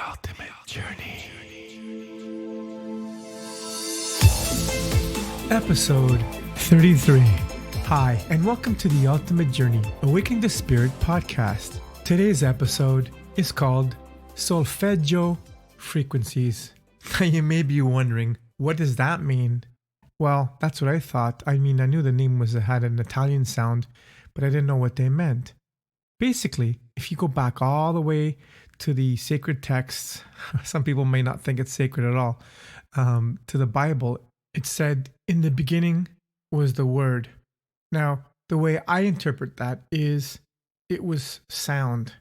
ultimate journey. Episode 33. Hi, and welcome to the Ultimate Journey, Awakening the Spirit podcast. Today's episode is called Solfeggio Frequencies. Now you may be wondering, what does that mean? Well, that's what I thought. I knew the name had an Italian sound, but I didn't know what they meant. Basically, if you go back all the way to the sacred texts, some people may not think it's sacred at all, to the Bible, it said, in the beginning was the Word. Now, the way I interpret that is it was sound.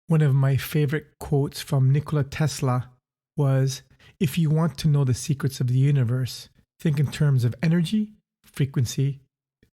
One of my favorite quotes from Nikola Tesla was, if you want to know the secrets of the universe, think in terms of energy, frequency,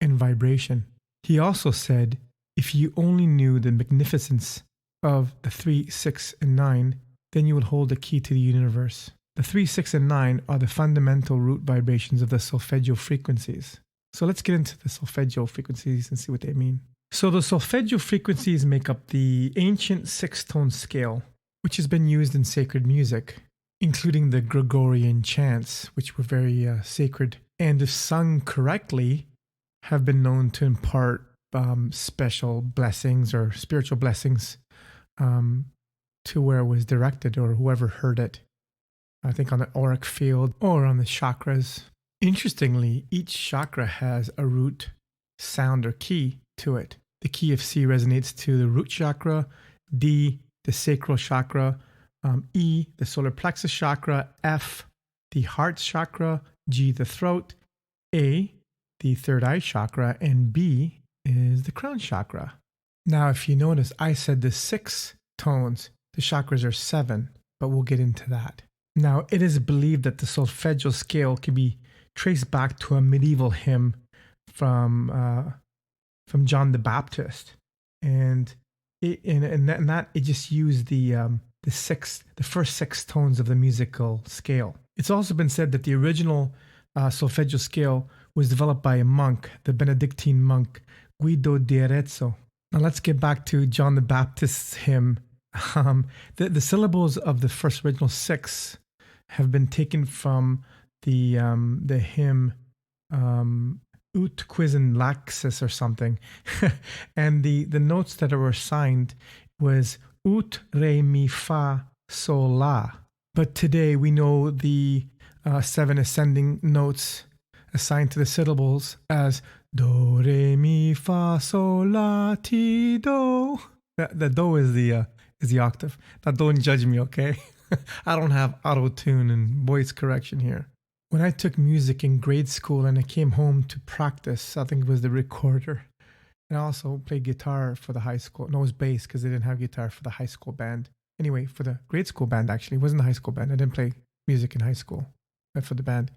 and vibration. He also said, if you only knew the magnificence of the 3, 6, and 9, then you would hold the key to the universe. The 3, 6, and 9 are the fundamental root vibrations of the Solfeggio Frequencies. So let's get into the Solfeggio Frequencies and see what they mean. So the Solfeggio Frequencies make up the ancient 6-tone scale, which has been used in sacred music, including the Gregorian chants, which were very sacred, and if sung correctly, have been known to impart special blessings or spiritual blessings to where it was directed or whoever heard it. I think on the auric field or on the chakras. Interestingly, each chakra has a root sound or key to it. The key of C resonates to the root chakra, D, the sacral chakra, E, the solar plexus chakra, F, the heart chakra, G, the throat, A, the third eye chakra, and B is the crown chakra. Now, if you notice, I said the 6 tones, the chakras are 7, but we'll get into that. Now, it is believed that the solfeggio scale can be traced back to a medieval hymn from John the Baptist, and it just used the first 6 tones of the musical scale. It's also been said that the original solfeggio scale was developed by a monk, the Benedictine monk Guido di Arezzo. Now let's get back to John the Baptist's hymn. The syllables of the first original 6 have been taken from the hymn Ut Quizin Laxis or something. And the notes that were assigned was Ut, Re, Mi, Fa, Sol, La. But today we know the 7 ascending notes assigned to the syllables as Do, Re, Mi, Fa, Sol, La, Ti, Do. The Do is the octave. Now don't judge me, okay? I don't have auto-tune and voice correction here. When I took music in grade school and I came home to practice, I think it was the recorder. And I also played guitar for the high school. No, it was bass because they didn't have guitar for the high school band. Anyway, for the grade school band, actually. It wasn't the high school band. I didn't play music in high school for the band.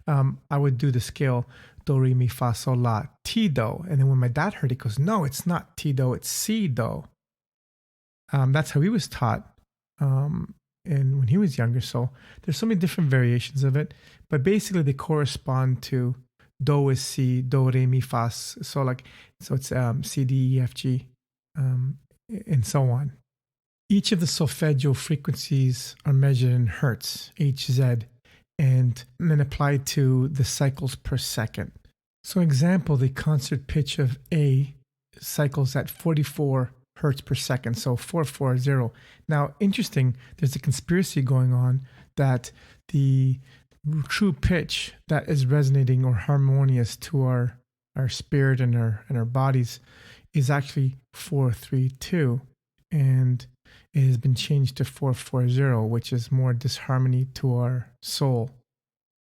I would do the scale Do, Re, Mi, Fa, Sol, La, Ti, Do. And then when my dad heard it, he goes, no, it's not Ti, Do, it's Si, Do. That's how he was taught. And when he was younger, so there's so many different variations of it, but basically they correspond to Do is C, Do, Re, Mi, Fa, so it's C, D, E, F, G, and so on. Each of the solfeggio frequencies are measured in Hertz, Hz, and then applied to the cycles per second. So example, the concert pitch of A cycles at 44 Hertz per second, so 440. Now, interesting, there's a conspiracy going on that the true pitch that is resonating or harmonious to our spirit and our bodies is actually 432, and it has been changed to 440, which is more disharmony to our soul.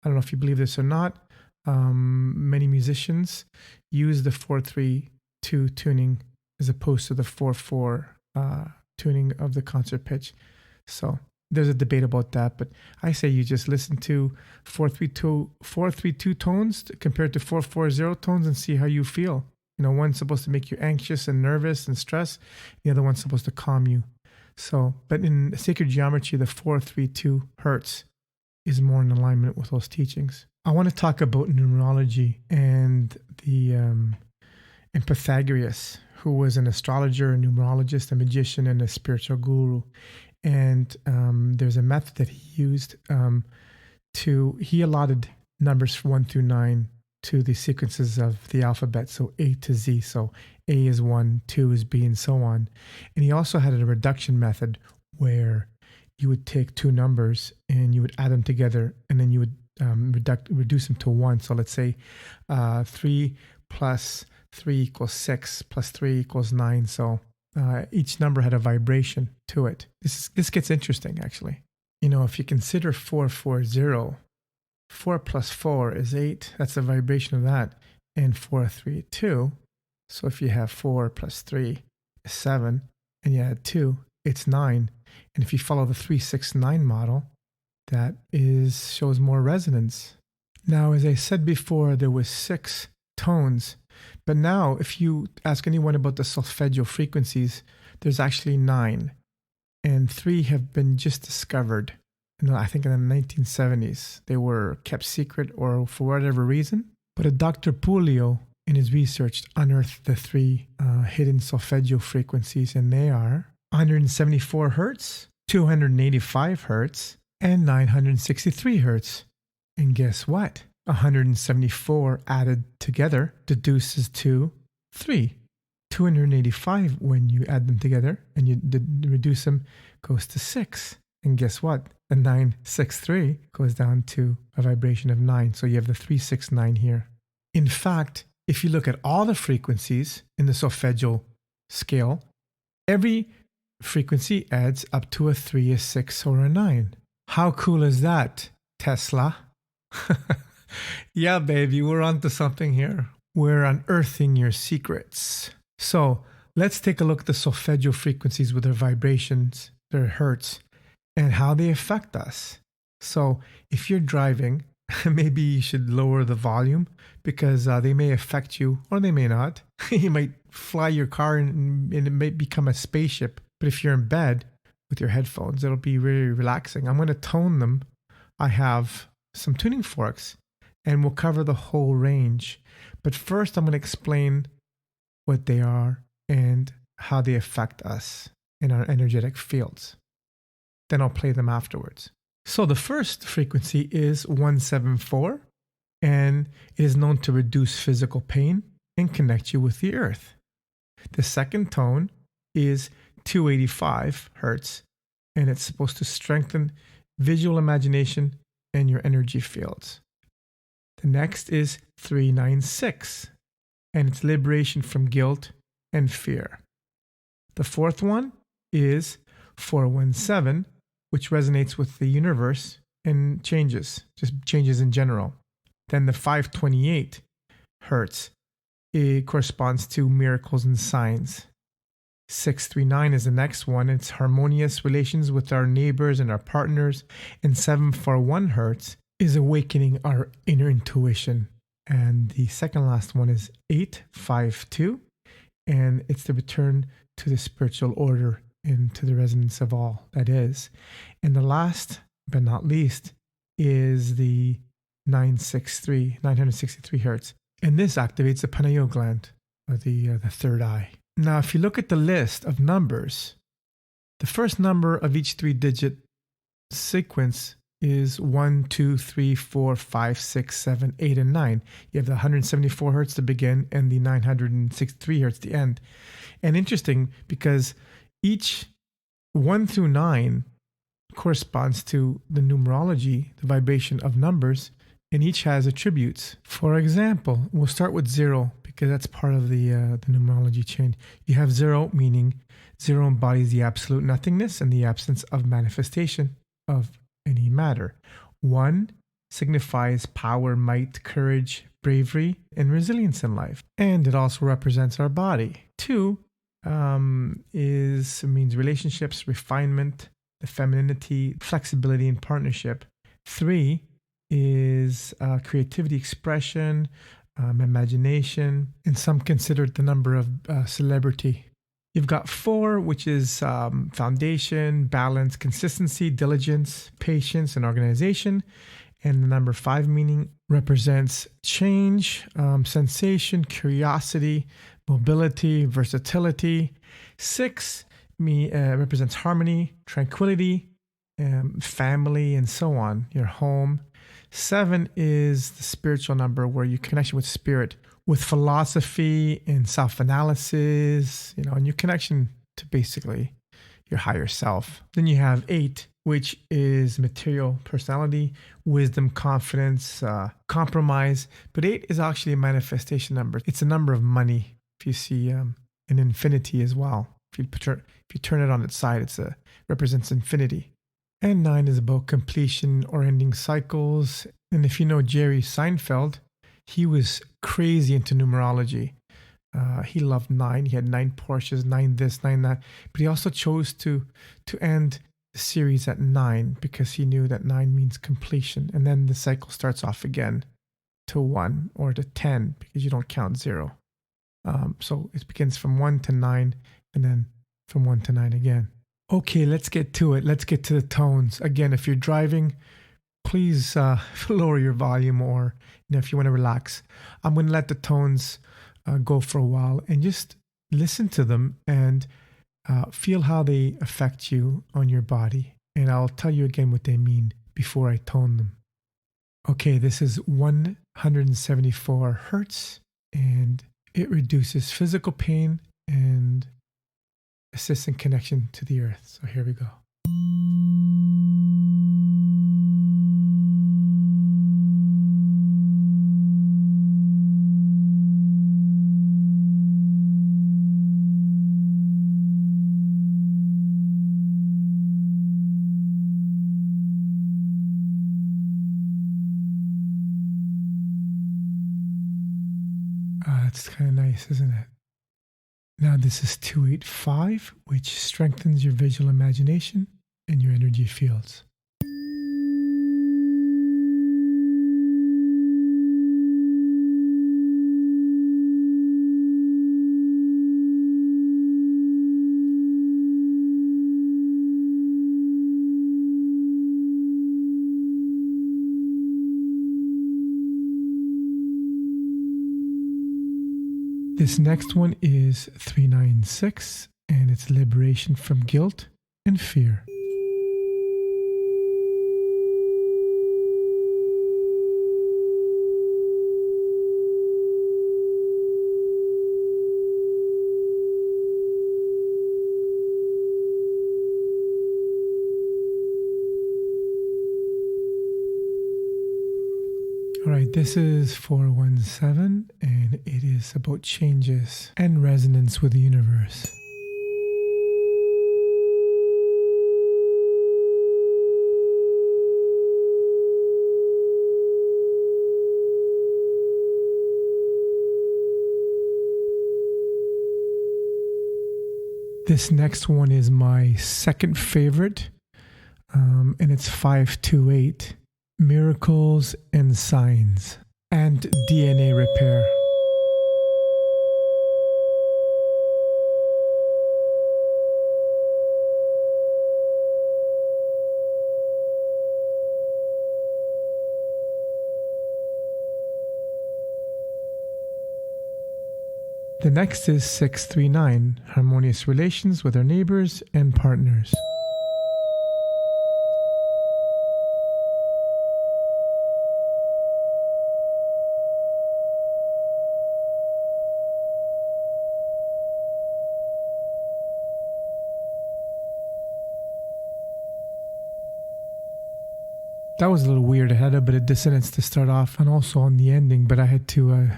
I don't know if you believe this or not. Many musicians use the 432 tuning as opposed to the 4/4 tuning of the concert pitch. So there's a debate about that, but I say you just listen to 432 tones compared to 440 tones and see how you feel. One's supposed to make you anxious and nervous and stressed. The other one's supposed to calm you. So, but in sacred geometry, the 432 Hertz is more in alignment with those teachings. I want to talk about numerology and and Pythagoras, who was an astrologer, a numerologist, a magician, and a spiritual guru. And there's a method that he used he allotted numbers 1 through 9 to the sequences of the alphabet, so A to Z. So A is 1, 2 is B, and so on. And he also had a reduction method where you would take two numbers and you would add them together, and then you would reduce them to 1. So let's say 3 plus 3 equals 6 plus 3 equals 9. So each number had a vibration to it. This gets interesting, actually. You know, if you consider 440, 4 plus 4 is 8. That's the vibration of that. And 4, 3, 2. So if you have 4 plus 3 is 7, and you add 2, it's 9. And if you follow the 3, 6, 9 model, that shows more resonance. Now, as I said before, there was 6 tones. But now, if you ask anyone about the Solfeggio frequencies, there's actually 9. And 3 have been just discovered. I think in the 1970s. They were kept secret or for whatever reason. But a Dr. Pulio, in his research, unearthed the 3 hidden Solfeggio frequencies, and they are 174 Hertz, 285 Hertz, and 963 Hertz. And guess what? 174 added together deduces to 3. 285, when you add them together and you reduce them, goes to 6. And guess what? The 963 goes down to a vibration of 9. So you have the 369 here. In fact, if you look at all the frequencies in the Solfeggio scale, every frequency adds up to a 3, a 6, or a 9. How cool is that, Tesla? Yeah, baby, we're onto something here. We're unearthing your secrets. So let's take a look at the Solfeggio frequencies with their vibrations, their hertz, and how they affect us. So if you're driving, maybe you should lower the volume because they may affect you, or they may not. You might fly your car and it may become a spaceship. But if you're in bed with your headphones, it'll be really relaxing. I'm going to tone them. I have some tuning forks, and we'll cover the whole range. But first, I'm going to explain what they are and how they affect us in our energetic fields. Then I'll play them afterwards. So the first frequency is 174, and it is known to reduce physical pain and connect you with the earth. The second tone is 285 Hertz, and it's supposed to strengthen visual imagination and your energy fields. The next is 396, and it's liberation from guilt and fear. The fourth one is 417, which resonates with the universe and changes in general. Then the 528 Hertz, it corresponds to miracles and signs. 639 is the next one. It's harmonious relations with our neighbors and our partners. And 741 Hertz is awakening our inner intuition. And the second last one is 852, and it's the return to the spiritual order and to the resonance of all that is. And the last but not least is the 963 Hertz. And this activates the pineal gland, or the third eye. Now, if you look at the list of numbers, the first number of each 3-digit sequence is 1, 2, 3, 4, 5, 6, 7, 8, and 9. You have the 174 Hertz to begin and the 963 Hertz to end. And interesting because each 1 through 9 corresponds to the numerology, the vibration of numbers, and each has attributes. For example, we'll start with 0 because that's part of the numerology chain. You have 0, meaning 0 embodies the absolute nothingness and the absence of manifestation of any matter. 1 signifies power, might, courage, bravery, and resilience in life. And it also represents our body. 2 means relationships, refinement, the femininity, flexibility, and partnership. 3 is creativity, expression, imagination, and some consider it the number of celebrity. You've got 4, which is foundation, balance, consistency, diligence, patience, and organization. And the number 5 meaning represents change, sensation, curiosity, mobility, versatility. 6 represents harmony, tranquility, family, and so on, your home. 7 is the spiritual number where you connection with spirit, with philosophy and self-analysis, and your connection to basically your higher self. Then you have 8, which is material personality, wisdom, confidence, compromise. But 8 is actually a manifestation number. It's a number of money. If you see an infinity as well, if you turn it on its side, it represents infinity. And 9 is about completion or ending cycles. And if you know Jerry Seinfeld, he was crazy into numerology. He loved 9. He had 9 Porsches, 9 this, 9 that. But he also chose to end the series at 9 because he knew that 9 means completion. And then the cycle starts off again to 1 or to 10 because you don't count 0. So it begins from 1 to 9 and then from 1 to 9 again. Okay, let's get to it. Let's get to the tones. Again, if you're driving, please lower your volume, or if you want to relax. I'm going to let the tones go for a while and just listen to them and feel how they affect you on your body. And I'll tell you again what they mean before I tone them. Okay, this is 174 Hertz, and it reduces physical pain and assists in connection to the earth. So here we go. That's kind of nice, isn't it? Now this is 285, which strengthens your visual imagination and your energy fields. This next one is 396, and it's liberation from guilt and fear. All right, this is 417, and it is about changes and resonance with the universe. This next one is my second favorite, and it's 528. Miracles and signs and DNA repair. The next is 639, harmonious relations with our neighbors and partners. That was a little weird. I had a bit of dissonance to start off and also on the ending, but I had to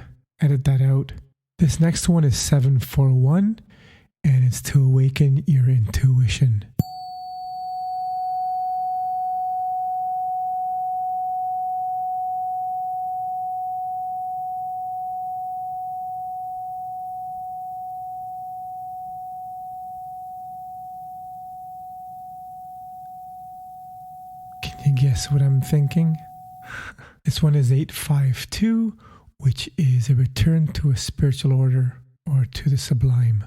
edit that out. This next one is 741, and it's to awaken your intuition. Can you guess what I'm thinking? This one is 852, which is a return to a spiritual order or to the sublime.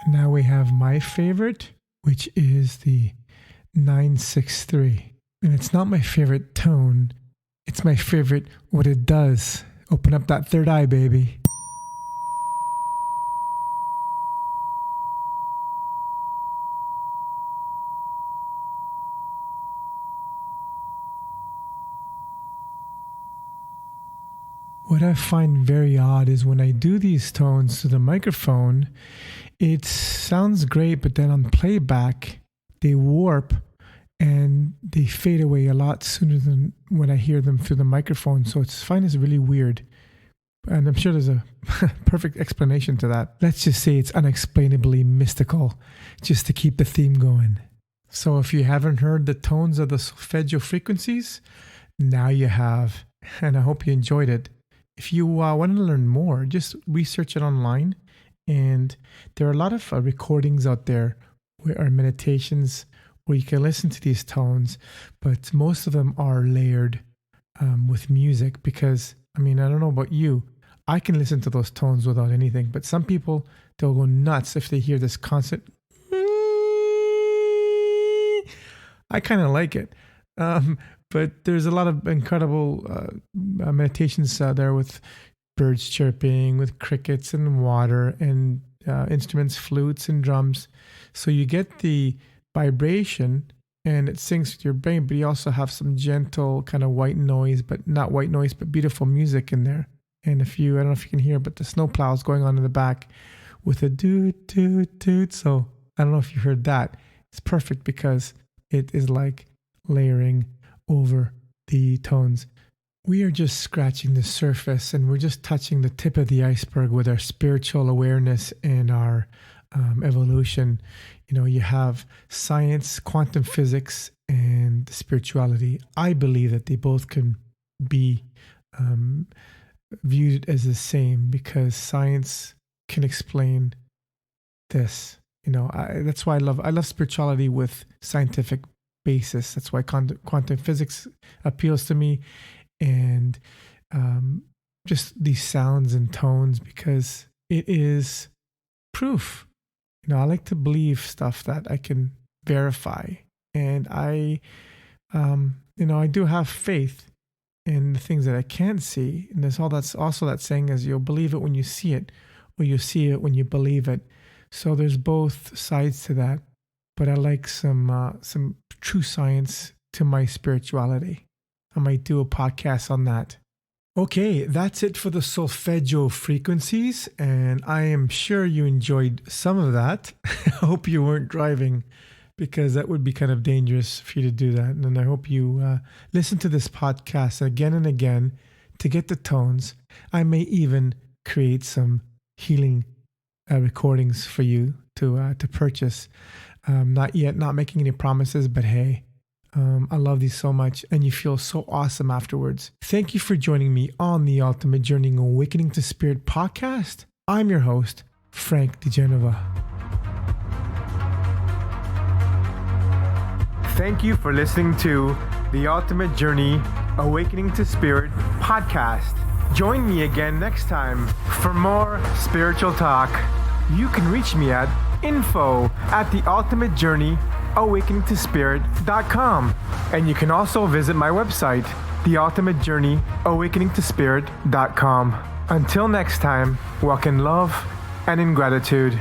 And now we have my favorite, which is the 963. And it's not my favorite tone. It's my favorite what it does. Open up that third eye, baby. What I find very odd is when I do these tones to the microphone, it sounds great, but then on playback, they warp and they fade away a lot sooner than when I hear them through the microphone. So I find it's really weird. And I'm sure there's a perfect explanation to that. Let's just say it's unexplainably mystical, just to keep the theme going. So if you haven't heard the tones of the Solfeggio Frequencies, now you have, and I hope you enjoyed it. If you want to learn more, just research it online. And there are a lot of recordings out there or meditations where you can listen to these tones, but most of them are layered with music because, I don't know about you, I can listen to those tones without anything, but some people, they'll go nuts if they hear this constant. I kind of like it. But there's a lot of incredible meditations there with birds chirping, with crickets and water and instruments, flutes and drums. So you get the vibration and it syncs with your brain, but you also have some gentle kind of white noise, but not white noise, but beautiful music in there. And I don't know if you can hear, but the snowplow is going on in the back with a doot, doot, doot. So I don't know if you heard that. It's perfect because it is like layering over the tones. We are just scratching the surface and we're just touching the tip of the iceberg with our spiritual awareness and our evolution. You have science, quantum physics, and spirituality. I believe that they both can be viewed as the same because science can explain this. That's why I love spirituality with scientific basis. That's why quantum physics appeals to me, and just these sounds and tones because it is proof. I like to believe stuff that I can verify, and I do have faith in the things that I can't see. And there's also that saying is you'll believe it when you see it, or you see it when you believe it. So there's both sides to that. But I like some true science to my spirituality. I might do a podcast on that. Okay, that's it for the Solfeggio Frequencies, and I am sure you enjoyed some of that. I hope you weren't driving because that would be kind of dangerous for you to do that. And I hope you listen to this podcast again and again to get the tones. I may even create some healing recordings for you to purchase. Not yet, not making any promises, but hey, I love these so much and you feel so awesome afterwards. Thank you for joining me on the Ultimate Journey Awakening to Spirit podcast. I'm your host, Frank DeGenova. Thank you for listening to the Ultimate Journey Awakening to Spirit podcast. Join me again next time for more spiritual talk. You can reach me at info@theultimatejourneyawakeningtospirit.com. And you can also visit my website, theultimatejourneyawakeningtospirit.com. Until next time, walk in love and in gratitude.